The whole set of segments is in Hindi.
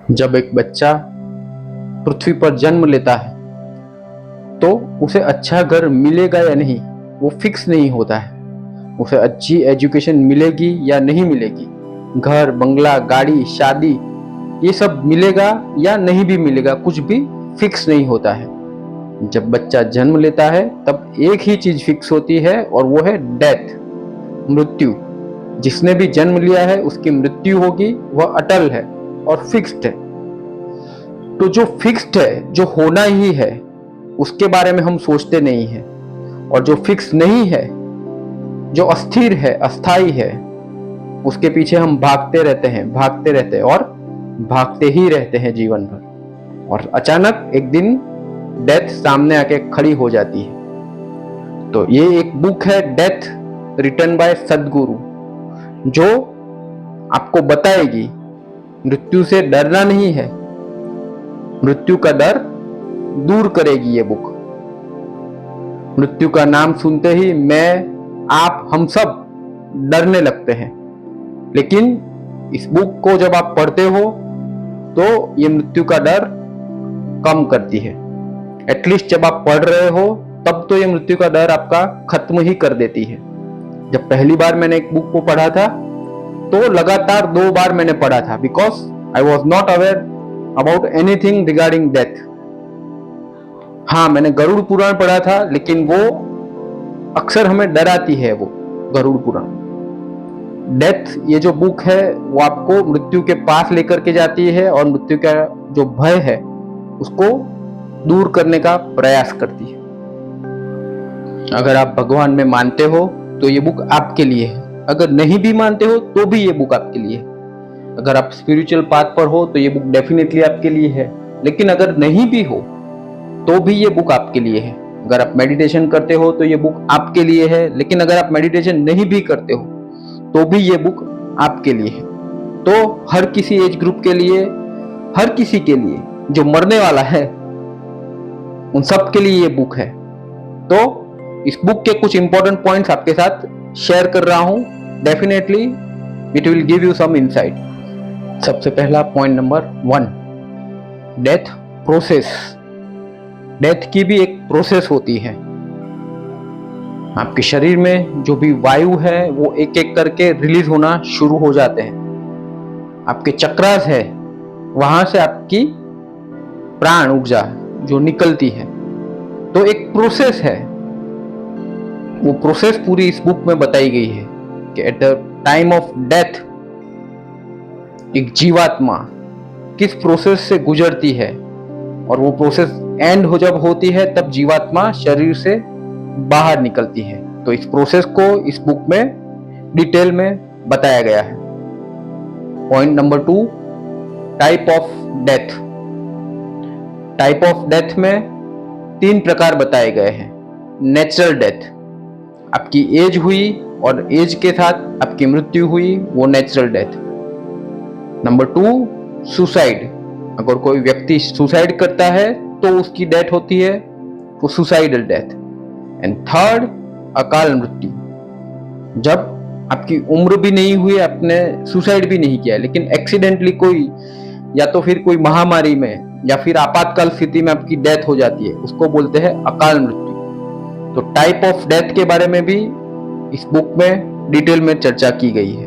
जब एक बच्चा पृथ्वी पर जन्म लेता है तो उसे अच्छा घर मिलेगा या नहीं वो फिक्स नहीं होता है। उसे अच्छी एजुकेशन मिलेगी या नहीं मिलेगी, घर बंगला गाड़ी शादी ये सब मिलेगा या नहीं भी मिलेगा, कुछ भी फिक्स नहीं होता है। जब बच्चा जन्म लेता है तब एक ही चीज फिक्स होती है और वो है डेथ, मृत्यु। जिसने भी जन्म लिया है उसकी मृत्यु होगी, वह अटल है और फिक्स्ड है। तो जो फिक्स्ड है, जो होना ही है, उसके बारे में हम सोचते नहीं है। और जो फिक्स नहीं है, जो अस्थिर है, अस्थाई है, उसके पीछे हम भागते रहते हैं, भागते रहते हैं और भागते ही रहते हैं जीवन भर। और अचानक एक दिन डेथ सामने आके खड़ी हो जाती है। तो ये एक बुक है डेथ, रिटन बाय सदगुरु, जो आपको बताएगी मृत्यु से डरना नहीं है, मृत्यु का डर दूर करेगी ये बुक। मृत्यु का नाम सुनते ही मैं, आप, हम सब डरने लगते हैं, लेकिन इस बुक को जब आप पढ़ते हो तो ये मृत्यु का डर कम करती है। एटलीस्ट जब आप पढ़ रहे हो तब तो ये मृत्यु का डर आपका खत्म ही कर देती है। जब पहली बार मैंने एक बुक को पढ़ा था तो लगातार 2 बार मैंने पढ़ा था, because I was not aware about anything regarding death. हाँ, मैंने गरुड़ पुराण पढ़ा था, लेकिन वो अक्सर हमें डराती है वो गरुड़ पुराण। डेथ ये जो बुक है वो आपको मृत्यु के पास लेकर के जाती है और मृत्यु का जो भय है उसको दूर करने का प्रयास करती है। अगर आप भगवान में मानते हो तो ये बुक आपके लिए है, अगर नहीं भी मानते हो तो भी ये बुक आपके लिए है। अगर आप स्पिरिचुअल पाथ पर हो तो ये बुक डेफिनेटली आपके लिए है, लेकिन अगर नहीं भी हो तो भी ये बुक आपके लिए है। अगर आप मेडिटेशन करते हो तो ये बुक आपके लिए है, लेकिन अगर आप मेडिटेशन नहीं भी करते हो तो भी ये बुक आपके लिए है। तो हर किसी एज ग्रुप के लिए, हर किसी के लिए जो मरने वाला है, उन सब के लिए ये बुक है। तो इस बुक के कुछ इंपॉर्टेंट पॉइंट्स आपके साथ शेयर कर रहा हूं। Definitely it will give you some insight. सबसे पहला point number 1, death process. Death की भी एक प्रोसेस होती है। आपके शरीर में जो भी वायु है वो एक एक करके रिलीज होना शुरू हो जाते हैं। आपके चक्रास है, वहां से आपकी प्राण ऊर्जा जो निकलती है। तो एक प्रोसेस है, वो प्रोसेस पूरी इस बुक में बताई गई है कि at the time of death एक जीवात्मा किस प्रोसेस से गुजरती है, और वो प्रोसेस एंड हो जब होती है तब जीवात्मा शरीर से बाहर निकलती है। तो इस प्रोसेस को इस बुक में डिटेल में बताया गया है। Point number 2, type of death. Type of death में 3 प्रकार बताए गए हैं। नेचुरल डेथ, आपकी एज हुई और एज के साथ आपकी मृत्यु हुई, वो नेचुरल डेथ। Number 2, suicide. अगर कोई व्यक्ति सुसाइड करता है तो उसकी डेथ होती है, वो सुसाइडल डेथ। एंड थर्ड, अकाल मृत्यु। जब आपकी उम्र भी नहीं हुई, आपने सुसाइड भी नहीं किया, लेकिन एक्सीडेंटली कोई, या तो फिर कोई महामारी में या फिर आपातकाल स्थिति में आपकी डेथ हो जाती है, उसको बोलते हैं अकाल मृत्यु। तो टाइप ऑफ डेथ के बारे में भी इस बुक में डिटेल में चर्चा की गई है।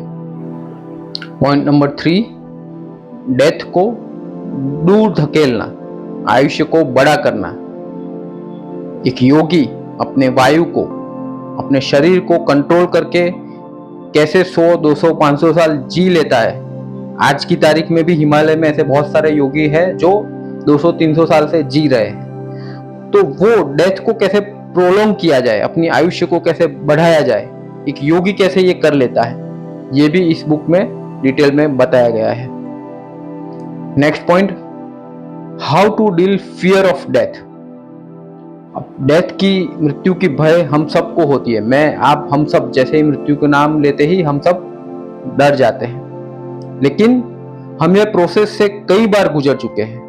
पॉइंट नंबर 3, डेथ को दूर धकेलना, आयुष्य को बड़ा करना। एक योगी अपने वायु को, अपने शरीर को कंट्रोल करके कैसे 100, 200, 500 साल जी लेता है। आज की तारीख में भी हिमालय में ऐसे बहुत सारे योगी हैं जो 200, 300 साल से जी रहे हैं। तो वो डेथ को कैसे प्रोलॉन्ग किया जाए, अपनी आयुष्य को कैसे बढ़ाया जाए, एक योगी कैसे ये कर लेता है, ये भी इस बुक में डिटेल में बताया गया है। Next point, how to deal fear of death. अब डेथ की, मृत्यु की भय हम सबको होती है। मैं, आप, हम सब जैसे ही मृत्यु का नाम लेते ही हम सब डर जाते हैं, लेकिन हम यह प्रोसेस से कई बार गुजर चुके हैं।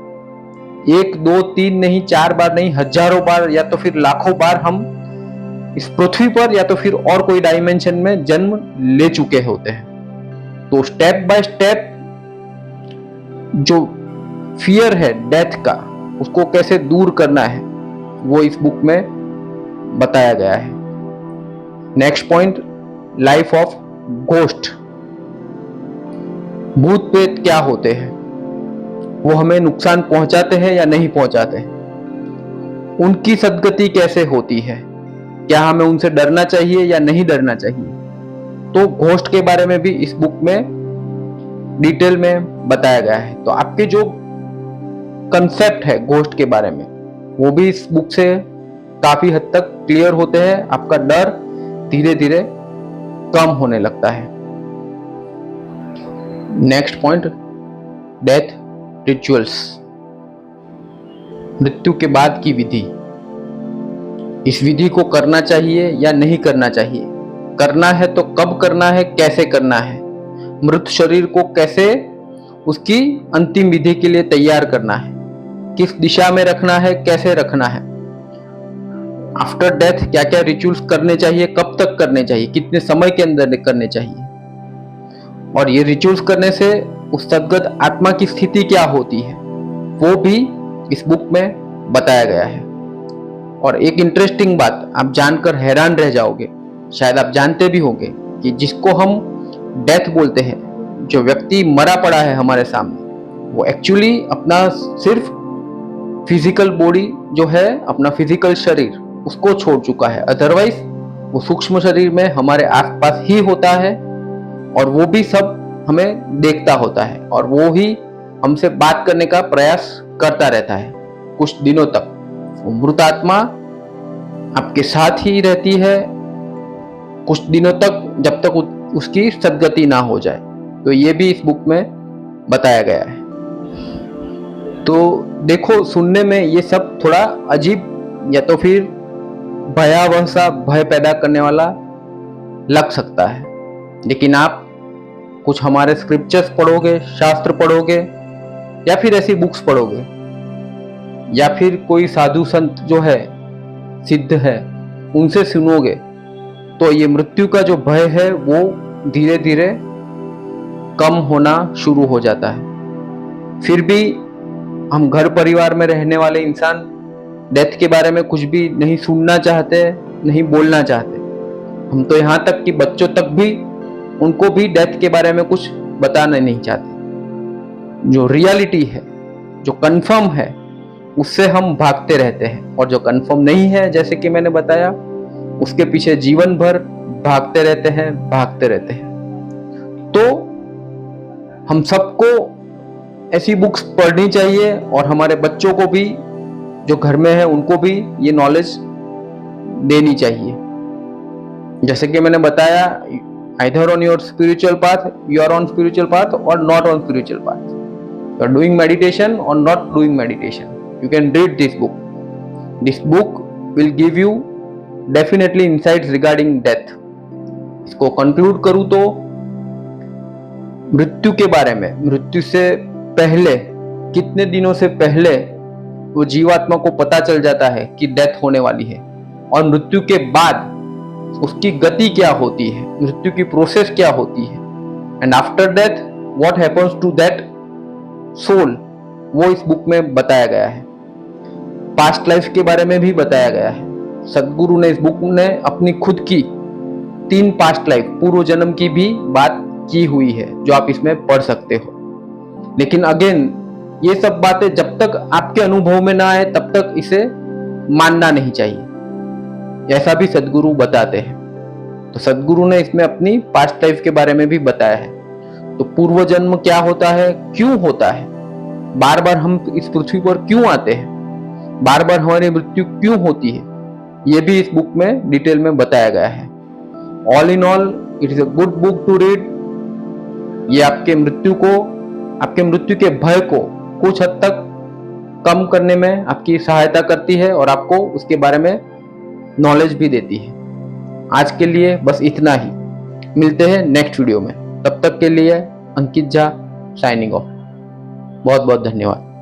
1, 2, 3 नहीं, 4 बार नहीं, हजारों बार या तो फिर लाखों बार हम इस पृथ्वी पर या तो फिर और कोई डायमेंशन में जन्म ले चुके होते हैं। तो स्टेप बाय स्टेप जो फियर है डेथ का, उसको कैसे दूर करना है, वो इस बुक में बताया गया है। Next point, life of ghost. भूत प्रेत क्या होते हैं, वो हमें नुकसान पहुंचाते हैं या नहीं पहुंचाते, उनकी सद्गति कैसे होती है, क्या हमें उनसे डरना चाहिए या नहीं डरना चाहिए। तो घोस्ट के बारे में भी इस बुक में डिटेल में बताया गया है। तो आपके जो कंसेप्ट है घोस्ट के बारे में, वो भी इस बुक से काफी हद तक क्लियर होते हैं। आपका डर धीरे धीरे कम होने लगता है। Next point, death rituals. मृत्यु के बाद की विधि, इस विधि को करना चाहिए या नहीं करना चाहिए, करना है तो कब करना है, कैसे करना है, मृत शरीर को कैसे उसकी अंतिम विधि के लिए तैयार करना है, किस दिशा में रखना है, कैसे रखना है, आफ्टर डेथ क्या क्या रिचुअल्स करने चाहिए, कब तक करने चाहिए, कितने समय के अंदर करने चाहिए, और ये रिचुअल्स करने से उस सद्गत आत्मा की स्थिति क्या होती है, वो भी इस बुक में बताया गया है। और एक इंटरेस्टिंग बात आप जानकर हैरान रह जाओगे, शायद आप जानते भी होंगे कि जिसको हम डेथ बोलते हैं, जो व्यक्ति मरा पड़ा है हमारे सामने, वो एक्चुअली अपना सिर्फ फिजिकल बॉडी जो है, अपना फिजिकल शरीर उसको छोड़ चुका है। अदरवाइज वो सूक्ष्म शरीर में हमारे आसपास ही होता है और वो भी सब हमें देखता होता है और वो ही हमसे बात करने का प्रयास करता रहता है कुछ दिनों तक। वो मृत आत्मा आपके साथ ही रहती है कुछ दिनों तक, जब तक उसकी सद्गति ना हो जाए। तो ये भी इस बुक में बताया गया है। तो देखो, सुनने में ये सब थोड़ा अजीब या तो फिर भयावह सा, भय पैदा करने वाला लग सकता है, लेकिन आप कुछ हमारे स्क्रिप्चर्स पढ़ोगे, शास्त्र पढ़ोगे, या फिर ऐसी बुक्स पढ़ोगे, या फिर कोई साधु संत जो है, सिद्ध है, उनसे सुनोगे, तो ये मृत्यु का जो भय है वो धीरे धीरे कम होना शुरू हो जाता है। फिर भी हम घर परिवार में रहने वाले इंसान डेथ के बारे में कुछ भी नहीं सुनना चाहते, नहीं बोलना चाहते। हम तो यहाँ तक कि बच्चों तक भी, उनको भी डेथ के बारे में कुछ बताना नहीं चाहते। जो रियलिटी है, जो कंफर्म है, उससे हम भागते रहते हैं, और जो कंफर्म नहीं है, जैसे कि मैंने बताया, उसके पीछे जीवन भर भागते रहते हैं। तो हम सबको ऐसी बुक्स पढ़नी चाहिए और हमारे बच्चों को भी, जो घर में है, उनको भी ये नॉलेज देनी चाहिए। जैसे कि मैंने बताया, either on your spiritual path, you are on spiritual path or not on spiritual path, you are doing meditation or not doing meditation, you can read this book. This book will give you definitely insights regarding death. इसको कंक्लूड करूं तो मृत्यु के बारे में, मृत्यु से पहले, कितने दिनों से पहले वो जीवात्मा को पता चल जाता है कि डेथ होने वाली है, और मृत्यु के बाद उसकी गति क्या होती है, मृत्यु की प्रोसेस क्या होती है, and after death what happens to that soul, वो इस बुक में बताया गया है। पास्ट लाइफ के बारे में भी बताया गया है। सदगुरु ने इस बुक में अपनी खुद की 3 पास्ट लाइफ, पूर्व जन्म की भी बात की हुई है, जो आप इसमें पढ़ सकते हो। लेकिन अगेन, ये सब बातें जब तक आपके अनुभव में ना आए तब तक इसे मानना नहीं चाहिए, ऐसा भी सदगुरु बताते हैं। तो सदगुरु ने इसमें अपनी पास्ट लाइफ के बारे में भी बताया है। तो पूर्व जन्म क्या होता है, क्यों होता है, बार बार हम इस पृथ्वी पर क्यों आते हैं, बार बार हमारी मृत्यु क्यों होती है, ये भी इस बुक में डिटेल में बताया गया है। All in all, it is a good book to read. ये आपके मृत्यु के भय को कुछ हद तक कम करने में आपकी सहायता करती है और आपको उसके बारे में नॉलेज भी देती है। आज के लिए बस इतना ही, मिलते हैं नेक्स्ट वीडियो में। तब तक के लिए अंकित झा साइनिंग ऑफ। बहुत बहुत धन्यवाद।